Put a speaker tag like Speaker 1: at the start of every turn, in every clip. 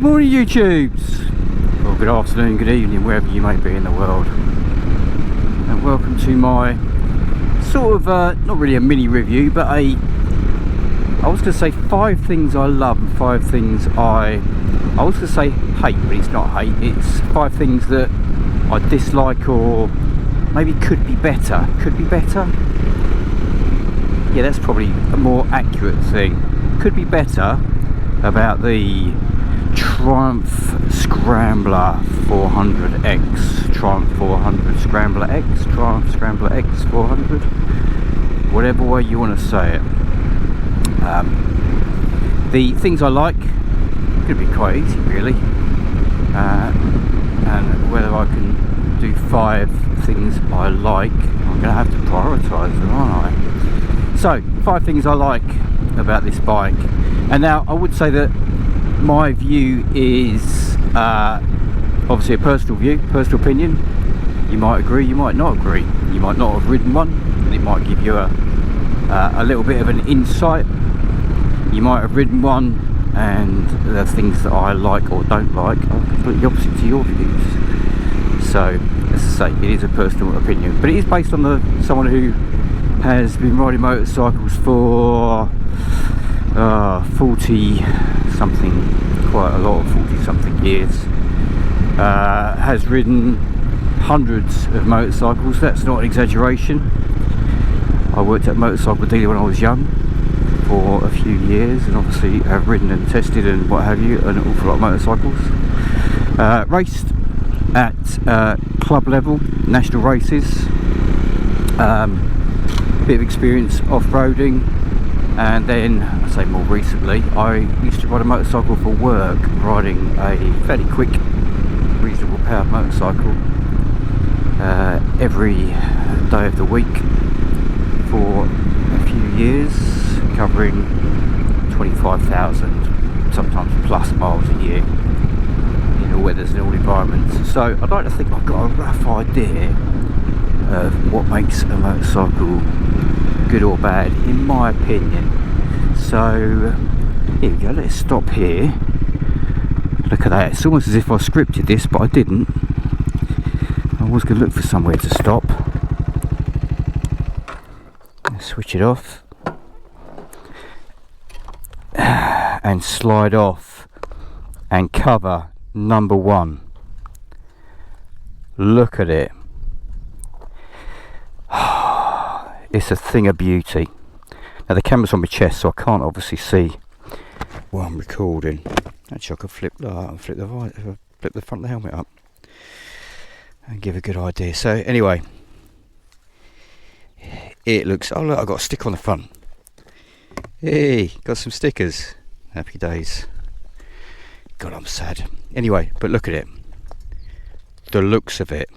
Speaker 1: Morning YouTubes, or good afternoon, good evening, wherever you may be in the world, and welcome to my sort of not really a mini review, but I was going to say 5 things I love and 5 things I was going to say hate, but it's not hate, it's 5 things that I dislike or maybe could be better. Yeah, that's probably a more accurate thing. Could be better about the Triumph Scrambler 400X, Triumph 400 Scrambler X, Triumph Scrambler X 400, whatever way you want to say it. The things I like could be quite easy really, and whether I can do 5 things I like, I'm going to have to prioritise them, aren't I? So, 5 things I like about this bike. And now I would say that my view is obviously a personal view, personal opinion. You might agree, you might not agree. You might not have ridden one, and it might give you a little bit of an insight. You might have ridden one, and the things that I like or don't like are completely opposite to your views. So, as I say, it is a personal opinion, but it is based on someone who has been riding motorcycles for 40 something, quite a lot of 40 something years, has ridden hundreds of motorcycles. That's not an exaggeration. I worked at a motorcycle dealer when I was young for a few years, and obviously have ridden and tested and what have you an awful lot of motorcycles. Raced at club level, national races, bit of experience off-roading. And then, I say more recently, I used to ride a motorcycle for work, riding a fairly quick, reasonable powered motorcycle every day of the week for a few years, covering 25,000, sometimes plus miles a year in all weathers and all environments. So I'd like to think I've got a rough idea of what makes a motorcycle good or bad, in my opinion. So here we go, let's stop here. Look at that, it's almost as if I scripted this, but I didn't. I was going to look for somewhere to stop. Switch it off and slide off and cover number 1. Look at it. It's a thing of beauty. Now the camera's on my chest, so I can't obviously see what I'm recording. Actually, I could flip the front of the helmet up and give a good idea. So anyway, it looks. Oh look, I've got a sticker on the front. Hey, got some stickers. Happy days. God, I'm sad. Anyway, but look at it. The looks of it.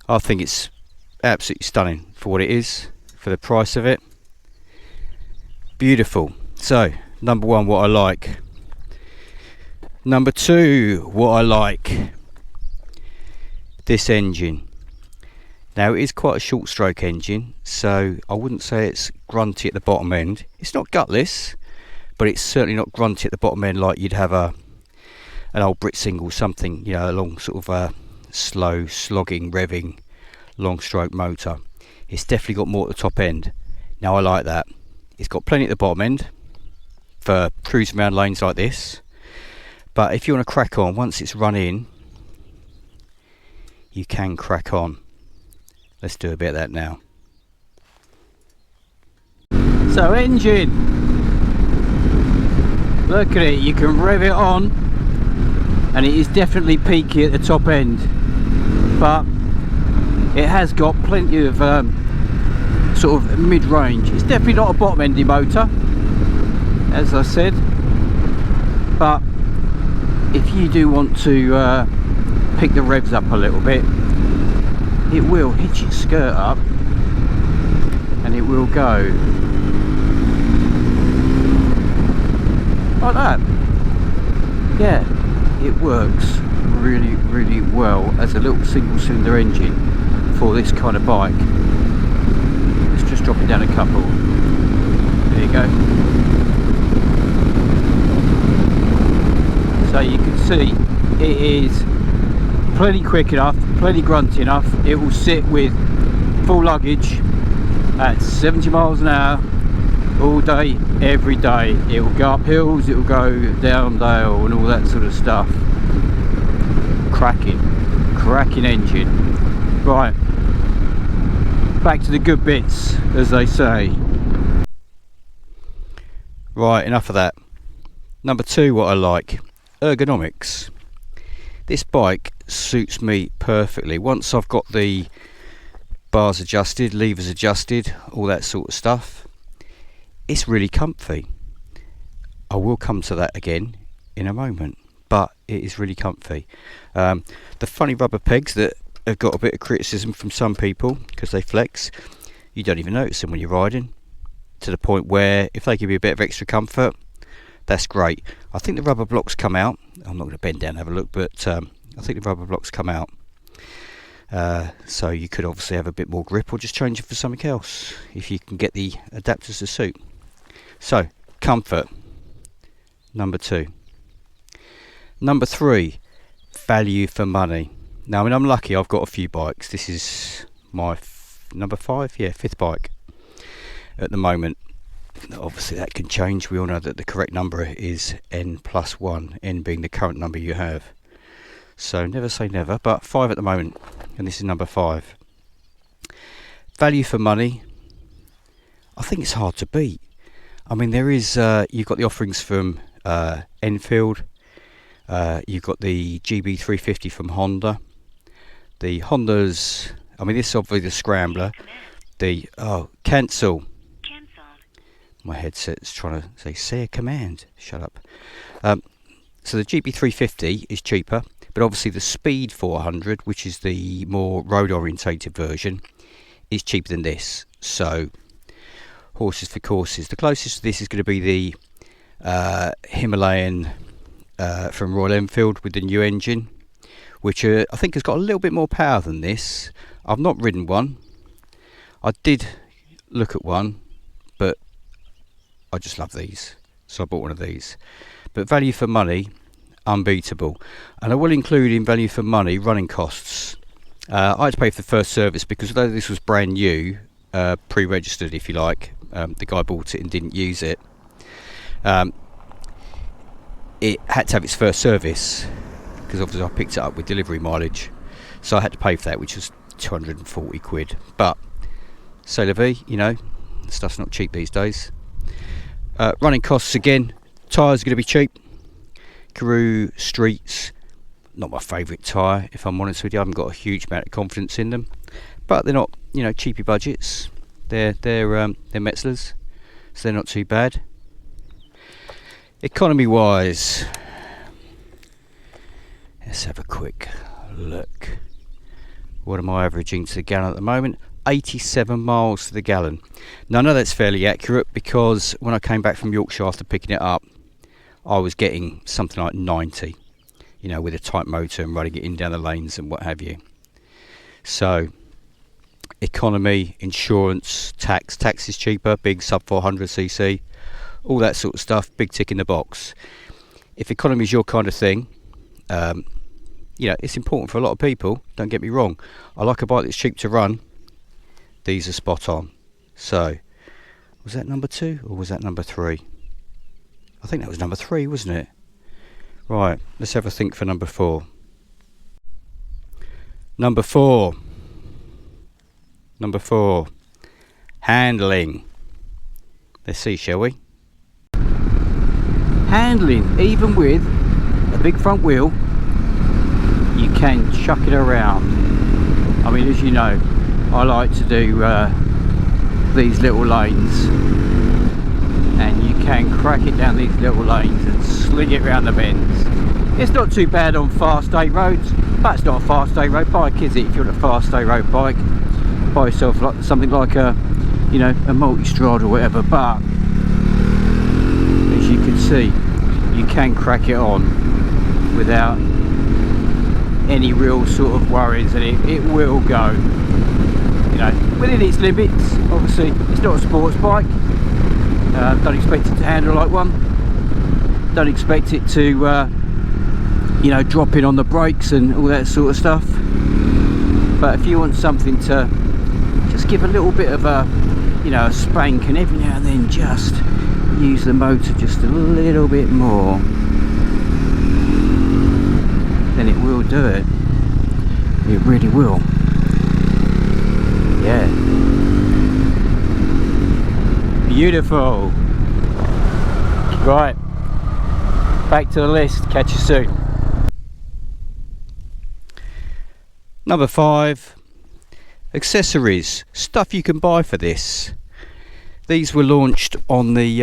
Speaker 1: I think it's absolutely stunning for what it is, for the price of it. Beautiful. So, number 1, what I like. Number 2, what I like. This engine. Now, it is quite a short stroke engine, so I wouldn't say it's grunty at the bottom end. It's not gutless, but it's certainly not grunty at the bottom end like you'd have an old Brit single, something, you know, a long sort of slow, slogging, revving long stroke motor. It's definitely got more at the top end. Now I like that. It's got plenty at the bottom end for cruising around lanes like this, but if you want to crack on, once it's run in, you can crack on. Let's do a bit of that now. So engine, look at it, you can rev it on and it is definitely peaky at the top end, but it has got plenty of sort of mid-range. It's definitely not a bottom-ended motor, as I said, but if you do want to pick the revs up a little bit, it will hitch its skirt up and it will go like that. Yeah, it works really, really well as a little single-cylinder engine for this kind of bike. Let's just drop it down a couple. There you go. see, it is plenty quick enough, plenty grunty enough. It will sit with full luggage at 70 miles an hour all day, every day. It will go up hills, it will go down dale and all that sort of stuff. Cracking engine. Right, back to the good bits, as they say. Right, enough of that. Number 2, what I like, ergonomics. This bike suits me perfectly. Once I've got the bars adjusted, levers adjusted, all that sort of stuff, it's really comfy. I will come to that again in a moment, but it is really comfy. The funny rubber pegs that have got a bit of criticism from some people because they flex, you don't even notice them when you're riding, to the point where if they give you a bit of extra comfort, that's great. I think the rubber blocks come out. I'm not going to bend down and have a look, but I think the rubber blocks come out. So you could obviously have a bit more grip or just change it for something else if you can get the adapters to suit. So, comfort, number 2. Number 3, value for money. Now, I mean, I'm lucky, I've got a few bikes. This is my number 5, yeah, 5th bike at the moment. Obviously that can change. We all know that the correct number is N+1, N being the current number you have. So never say never, but 5 at the moment, and this is number 5. Value for money, I think it's hard to beat. I mean, there is, you've got the offerings from Enfield, you've got the GB350 from Honda. The Hondas, I mean, this is obviously the Scrambler. Cancel. My headset's trying to say a command. Shut up. So the GB350 is cheaper, but obviously the Speed 400, which is the more road orientated version, is cheaper than this. So horses for courses. The closest to this is going to be the Himalayan from Royal Enfield with the new engine, which I think has got a little bit more power than this. I've not ridden one. I did look at one, but I just love these, so I bought one of these. But value for money, unbeatable. And I will include in value for money running costs. I had to pay for the first service because although this was brand new, pre-registered if you like, the guy bought it and didn't use it. It had to have its first service because obviously I picked it up with delivery mileage, so I had to pay for that, which was 240 quid. But c'est la vie, you know, stuff's not cheap these days. Running costs again, tyres are going to be cheap. Karoo Streets, not my favourite tyre if I'm honest with you. I haven't got a huge amount of confidence in them, but they're not, you know, cheapy budgets. They're Metzlers, so they're not too bad. Economy wise, let's have a quick look. What am I averaging to the gallon at the moment? 87 miles to the gallon. Now I know that's fairly accurate because when I came back from Yorkshire after picking it up, I was getting something like 90, you know, with a tight motor and running it in down the lanes and what have you. So economy, insurance, tax is cheaper, big sub 400cc, all that sort of stuff, big tick in the box. If economy is your kind of thing, you know, it's important for a lot of people, don't get me wrong. I like a bike that's cheap to run. These are spot on. So, was that number 2 or was that number 3? I think that was number 3, wasn't it? Right, let's have a think for number 4. Number 4. Number 4. Handling. Let's see, shall we? Handling, even with a big front wheel, you can chuck it around. I mean, as you know, I like to do these little lanes, and you can crack it down these little lanes and sling it around the bends. It's not too bad on fast day roads, but it's not a fast day road bike, is it? If you want a fast day road bike, buy yourself like something like a, you know, a multi-strad or whatever. But as you can see, you can crack it on without any real sort of worries, and it will go, you know, within its limits. Obviously it's not a sports bike, don't expect it to handle like one, don't expect it to you know, dropping on the brakes and all that sort of stuff. But if you want something to just give a little bit of a, you know, a spank, and every now and then just use the motor just a little bit more, then it will do it. It really will. Yeah. Beautiful. Right. Back to the list. Catch you soon. Number 5. Accessories. Stuff you can buy for this. These were launched on the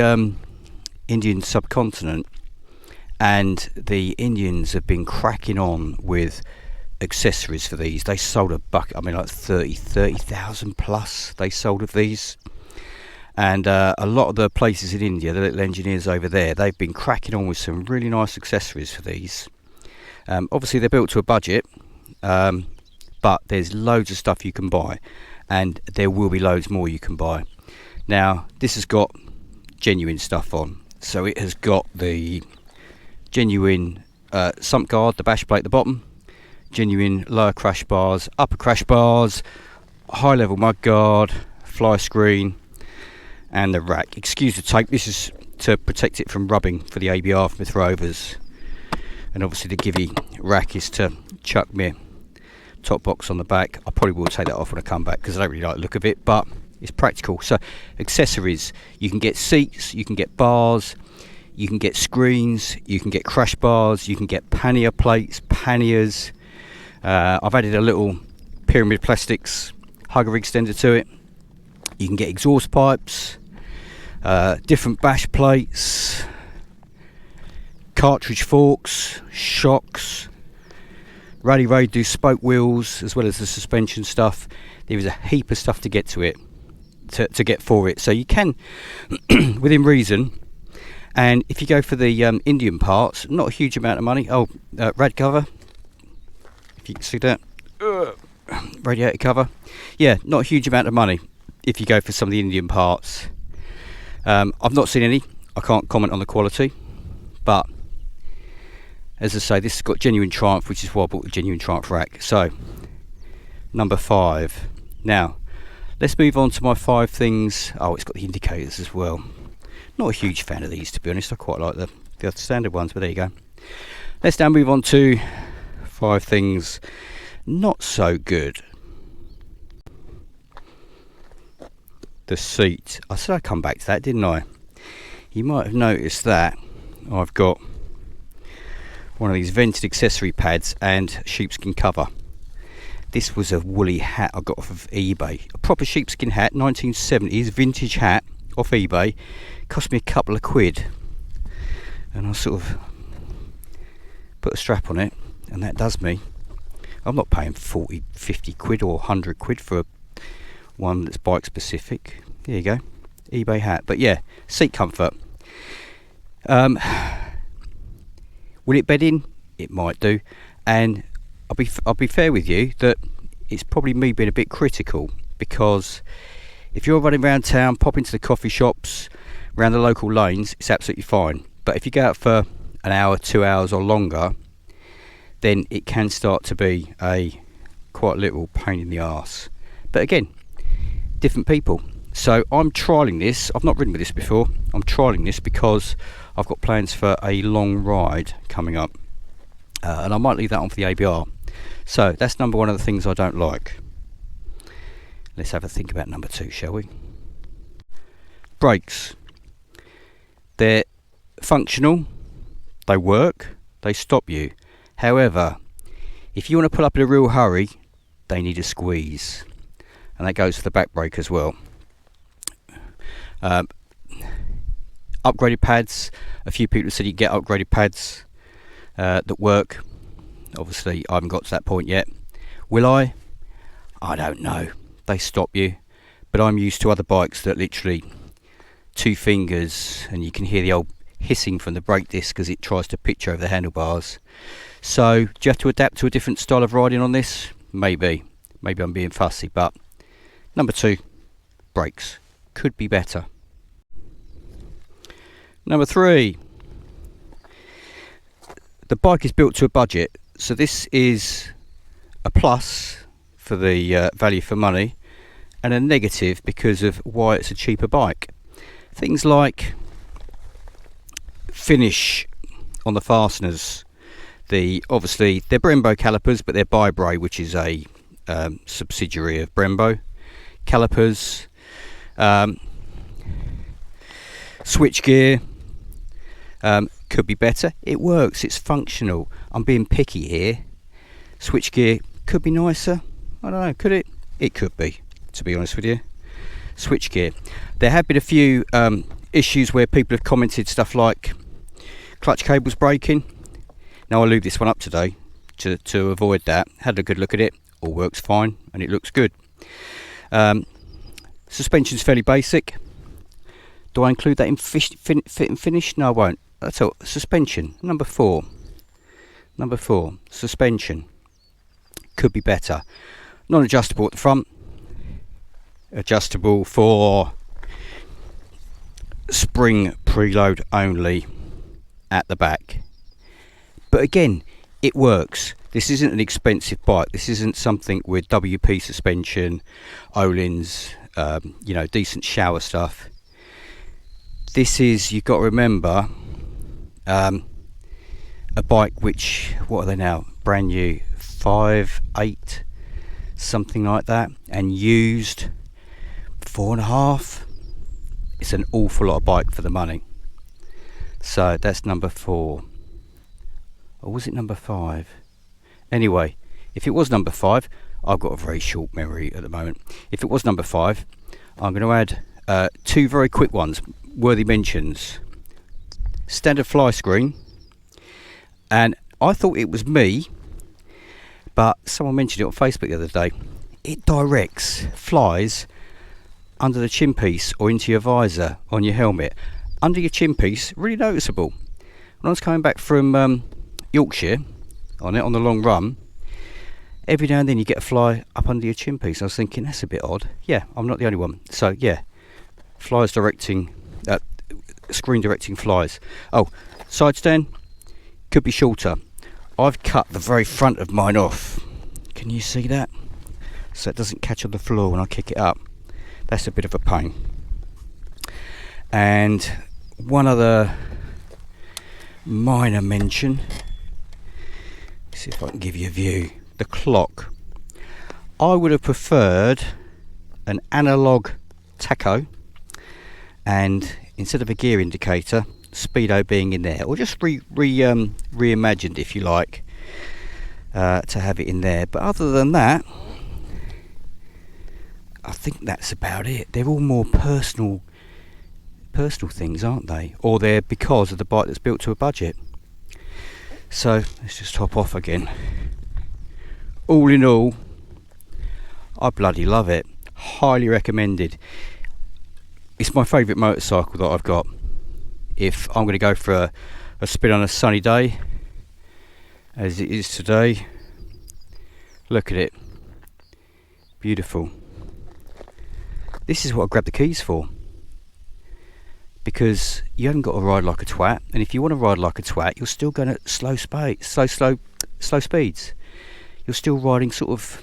Speaker 1: Indian subcontinent, and the Indians have been cracking on with accessories for these. They sold a bucket, I mean, like 30,000 plus they sold of these. And a lot of the places in India, the little engineers over there, they've been cracking on with some really nice accessories for these. Obviously they're built to a budget, but there's loads of stuff you can buy, and there will be loads more you can buy. Now this has got genuine stuff on, so it has got the genuine sump guard, the bash plate at the bottom, genuine lower crash bars, upper crash bars, high level mud guard, fly screen, and the rack. Excuse the tape, this is to protect it from rubbing for the ABR from the throwovers, and obviously the Givey rack is to chuck my top box on the back. I probably will take that off when I come back because I don't really like the look of it, but it's practical. So accessories, you can get seats, you can get bars, you can get screens, you can get crash bars, you can get pannier plates, panniers. I've added a little pyramid plastics hugger extender to it. You can get exhaust pipes, different bash plates, cartridge forks, shocks. Rally Raid do spoke wheels as well as the suspension stuff. There is a heap of stuff to get to it, to get for it. So you can, within reason. And if you go for the Indian parts, not a huge amount of money. Oh, rad cover, if you can see that, radiator cover. Yeah, not a huge amount of money if you go for some of the Indian parts. I've not seen any, I can't comment on the quality, but as I say, this has got genuine Triumph, which is why I bought the genuine Triumph rack. So number 5. Now let's move on to my 5 things. Oh, it's got the indicators as well. Not a huge fan of these, to be honest. I quite like the standard ones, but there you go. Let's now move on to 5 things not so good. The seat. I said I'd come back to that, didn't I? You might have noticed that I've got one of these vented accessory pads and sheepskin cover. This was a woolly hat I got off of eBay. A proper sheepskin hat, 1970s vintage hat off eBay. Cost me a couple of quid. And I sort of put a strap on it, and that does me. I'm not paying 40, 50 quid or 100 quid for one that's bike specific. There you go, eBay hat. But yeah, seat comfort. Will it bed in? It might do. And I'll be fair with you that it's probably me being a bit critical, because if you're running around town, pop into the coffee shops around the local lanes, it's absolutely fine. But if you go out for an hour, 2 hours or longer, then it can start to be a quite little pain in the arse. But again, different people. So I'm trialling this. I've not ridden with this before. I'm trialling this because I've got plans for a long ride coming up, and I might leave that on for the ABR. So that's number 1 of the things I don't like. Let's have a think about number 2, shall we? Brakes. They're functional, they work, they stop you. However, if you want to pull up in a real hurry, they need a squeeze, and that goes for the back brake as well. Upgraded pads. A few people said you get upgraded pads that work. Obviously I haven't got to that point yet. Will I? I don't know. They stop you, but I'm used to other bikes that literally 2 fingers and you can hear the old hissing from the brake disc as it tries to pitch over the handlebars. So do you have to adapt to a different style of riding on this? Maybe I'm being fussy, but number 2, brakes could be better. Number 3, the bike is built to a budget, so this is a plus for the value for money, and a negative because of why it's a cheaper bike. Things like finish on the fasteners. Obviously they're Brembo calipers, but they're by Bray, which is a subsidiary of Brembo. Calipers, switch gear could be better. It works, it's functional. I'm being picky here. Switch gear could be nicer. I don't know, could it? It could be, to be honest with you. Switch gear. There have been a few issues where people have commented stuff like clutch cables breaking. Now I lubed this one up today to avoid that. Had a good look at it. All works fine and it looks good. Suspension's fairly basic. Do I include that in fit and finish? No, I won't. That's all. Suspension, number 4. Number 4, suspension. Could be better. Non-adjustable at the front. Adjustable for spring preload only at the back. But again, it works. This isn't an expensive bike. This isn't something with WP suspension, Öhlins, decent shower stuff. This is, you've got to remember, a bike which, what are they now? Brand new, 5.8, something like that, and used 4.5. It's an awful lot of bike for the money. So that's number 4. Or was it number 5? Anyway, if it was number 5, I've got a very short memory at the moment. If it was number 5, I'm going to add 2 very quick ones, worthy mentions. Standard fly screen, and I thought it was me, but someone mentioned it on Facebook the other day. It directs flies under the chin piece or into your visor on your helmet. Under your chin piece, really noticeable. When I was coming back from Yorkshire on the long run, every now and then you get a fly up under your chin piece. I was thinking, that's a bit odd. Yeah, I'm not the only one. So yeah, flies directing, screen directing flies. Oh, side stand could be shorter. I've cut the very front of mine off. Can you see that? So it doesn't catch on the floor when I kick it up. That's a bit of a pain. And one other minor mention. See if I can give you a view. The clock. I would have preferred an analog tacho, and instead of a gear indicator, speedo being in there, or just reimagined, if you like, to have it in there. But other than that, I think that's about it. They're all more personal things, aren't they? Or they're because of the bike that's built to a budget. So let's just top off again. All in all, I bloody love it. Highly recommended. It's my favourite motorcycle that I've got. If I'm going to go for a spin on a sunny day, as it is today, look at it. Beautiful. This is what I grabbed the keys for. Because you haven't got to ride like a twat, and if you want to ride like a twat, you're still going at slow speeds. You're still riding sort of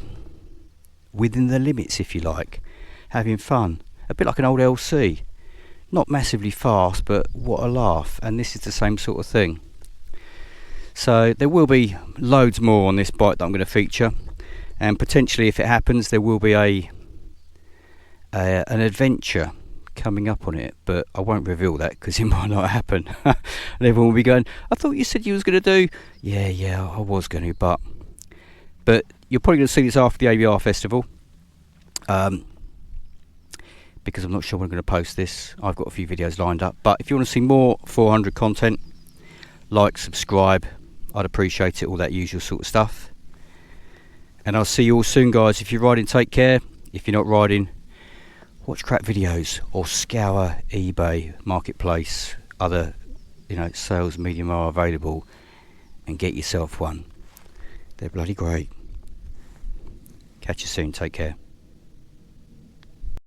Speaker 1: within the limits, if you like, having fun. A bit like an old LC. Not massively fast, but what a laugh. And this is the same sort of thing. So there will be loads more on this bike that I'm going to feature, and potentially, if it happens, there will be an adventure coming up on it, but I won't reveal that because it might not happen. And everyone will be going, I thought you said you was going to do. Yeah, I was going to, but you're probably going to see this after the ABR festival, because I'm not sure when I'm going to post this. I've got a few videos lined up, but if you want to see more 400 content, like, subscribe, I'd appreciate it, all that usual sort of stuff. And I'll see you all soon, guys. If you're riding, take care. If you're not riding, watch crap videos or scour eBay, Marketplace, other sales medium are available, and get yourself one. They're bloody great. Catch you soon. Take care.